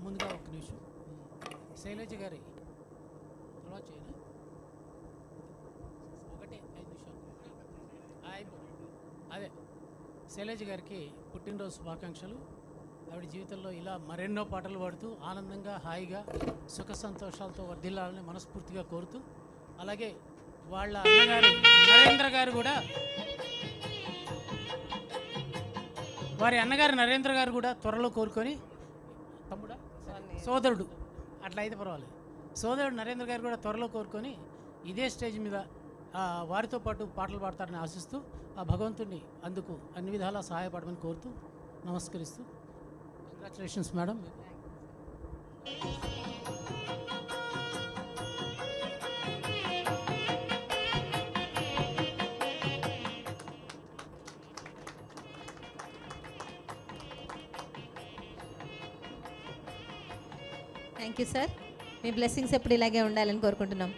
ముందుగా ఒక నిమిషం శైలజ గారి తర్వాత చేయనా ఒకటే 5 నిమిషాలు అదే శైలజ గారికి పుట్టినరోజు శుభాకాంక్షలు. ఆవిడ జీవితంలో ఇలా మరెన్నో పాటలు పాడుతూ ఆనందంగా హాయిగా సుఖ సంతోషాలతో వర్ధిల్లాలని మనస్ఫూర్తిగా కోరుతూ, అలాగే వాళ్ళ అన్నగారు నరేంద్ర గారు కూడా, వారి అన్నగారు నరేంద్ర గారు కూడా త్వరలో కోరుకొని, తమ్ముడా సోదరుడు అట్లా అయితే పర్వాలేదు, సోదరుడు నరేంద్ర గారు కూడా త్వరలో కోరుకొని ఇదే స్టేజ్ మీద వారితో పాటు పాటలు పాడతారని ఆశిస్తూ ఆ భగవంతుడిని అందుకు అన్ని విధాలా సహాయపడమని కోరుతూ నమస్కరిస్తూ, congratulations madam. Thank you sir. Me blessings ఎప్పుడు ఇలాగే ఉండాలని కోరుకుంటున్నాం.